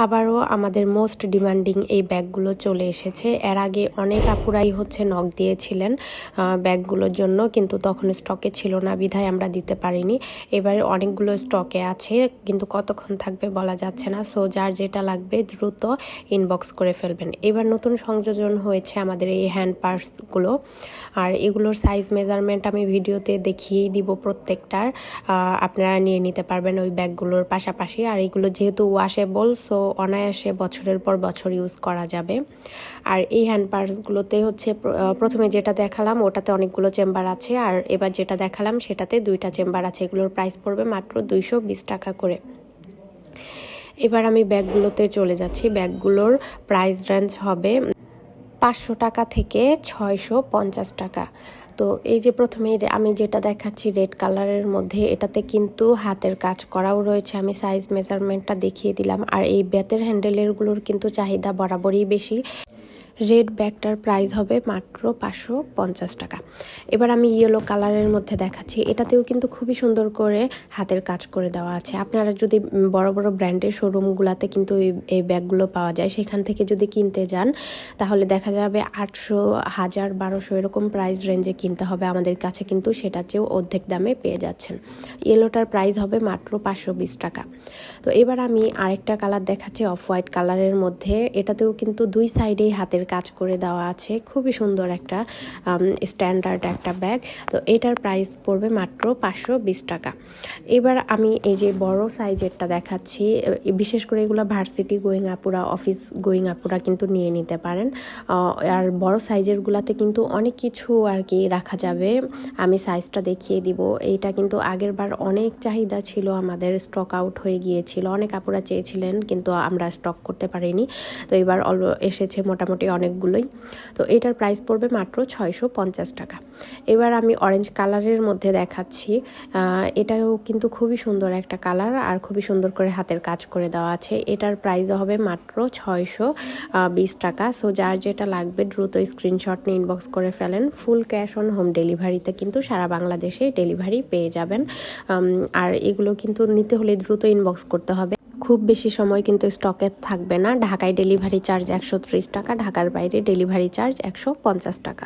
আবারও আমাদের most demanding এই ব্যাগগুলো চলে এসেছে। এর আগে অনেক আপুরাই নক দিয়েছিলেন ব্যাগগুলোর জন্য, কিন্তু তখন স্টকে ছিল না বিধায় আমরা দিতে পারিনি। এবারে অনেকগুলো স্টকে আছে, কিন্তু কতক্ষণ থাকবে বলা যাচ্ছে না। সো যার যেটা লাগবে দ্রুত ইনবক্স করে ফেলবেন। এবার নতুন সংযোজন হয়েছে আমাদের এই হ্যান্ড পার্সগুলো, আর এগুলোর সাইজ মেজারমেন্ট আমি ভিডিওতে দেখিয়েই দিব প্রত্যেকটার। আপনারা নিয়ে নিতে পারবেন ওই ব্যাগগুলোর পাশাপাশি। আর এগুলো যেহেতু ওয়াশেবল, সো অনায়াসে বছরের পর বছর ইউজ করা যাবে। আর এই হ্যান্ড পার্সগুলোতে প্রথমে যেটা দেখালাম ওটাতে অনেকগুলো চেম্বার আছে, আর এবার যেটা দেখালাম সেটাতে 2টা চেম্বার আছে। এগুলোর প্রাইস পড়বে মাত্র 220 টাকা করে। এবার আমি ব্যাগগুলোতে চলে যাচ্ছি। ব্যাগগুলোর প্রাইস রেঞ্জ হবে 500 টাকা থেকে 650 টাকা। তো এই যে প্রথমে আমি যেটা দেখাচ্ছি রেড কালারের মধ্যে, এটাতে কিন্তু হাতের কাজ করাও রয়েছে। আমি সাইজ মেজারমেন্টটা দেখিয়ে দিলাম। আর এই বেতের হ্যান্ডেলগুলোর কিন্তু চাহিদা বরাবরই বেশি। রেড ব্যাগটার প্রাইস হবে মাত্র 550 টাকা। এবার আমি ইয়েলো কালারের মধ্যে দেখাচ্ছি। এটাতেও কিন্তু খুবই সুন্দর করে হাতের কাজ করে দেওয়া আছে। আপনারা যদি বড় বড় ব্র্যান্ডের শোরুমগুলোতে কিন্তু এই ব্যাগগুলো পাওয়া যায়, সেখান থেকে যদি কিনতে যান তাহলে দেখা যাবে 800, 1000, 1200 এরকম প্রাইস রেঞ্জে কিনতে হবে। আমাদের কাছে কিন্তু সেটার চেয়েও অর্ধেক দামে পেয়ে যাচ্ছেন। ইয়েলোটার প্রাইস হবে মাত্র 520 টাকা। তো এবার আমি আরেকটা কালার দেখাচ্ছি অফ হোয়াইট কালারের মধ্যে। এটাতেও কিন্তু দুই সাইডেই হাতের কাজ করে দেওয়া আছে। খুবই সুন্দর একটা স্ট্যান্ডার্ড একটা ব্যাগ। তো এটার প্রাইস পড়বে মাত্র 520 টাকা। এবার আমি এই যে বড় সাইজেরটা দেখাচ্ছি। বিশেষ করে এগুলো ভার্সিটি গোয়িং আপুরা, অফিস গোয়িং আপুরা কিন্তু নিয়ে নিতে পারেন। আর বড় সাইজেরগুলোতে কিন্তু অনেক কিছু আর কি রাখা যাবে। আমি সাইজটা দেখিয়ে দিব। এইটা কিন্তু আগের বার অনেক চাহিদা ছিল, আমাদের স্টক আউট হয়ে গিয়েছিল। অনেক আপুরা চেয়েছিলেন কিন্তু আমরা স্টক করতে পারিনি। তো এবার এসেছে মোটামুটি অনেকগুলোই। তো এটার প্রাইস পড়বে মাত্র 650 টাকা। এবার আমি অরেঞ্জ কালারের মধ্যে দেখাচ্ছি। এটাও কিন্তু খুবই সুন্দর একটা কালার, আর খুবই সুন্দর করে হাতের কাজ করে দেওয়া আছে। এটার প্রাইস হবে মাত্র 620 টাকা। সো যার যেটা লাগবে দ্রুত স্ক্রিনশট নিয়ে ইনবক্স করে ফেলেন। ফুল ক্যাশ অন হোম ডেলিভারিতে কিন্তু সারা বাংলাদেশে ডেলিভারি পেয়ে যাবেন। আর এগুলো কিন্তু নিতে হলে দ্রুত ইনবক্স করতে হবে। খুব বেশি সময় কিন্তু স্টকে থাকবে না। ঢাকায় ডেলিভারি চার্জ 130 টাকা, ঢাকার বাইরে ডেলিভারি চার্জ 150 টাকা।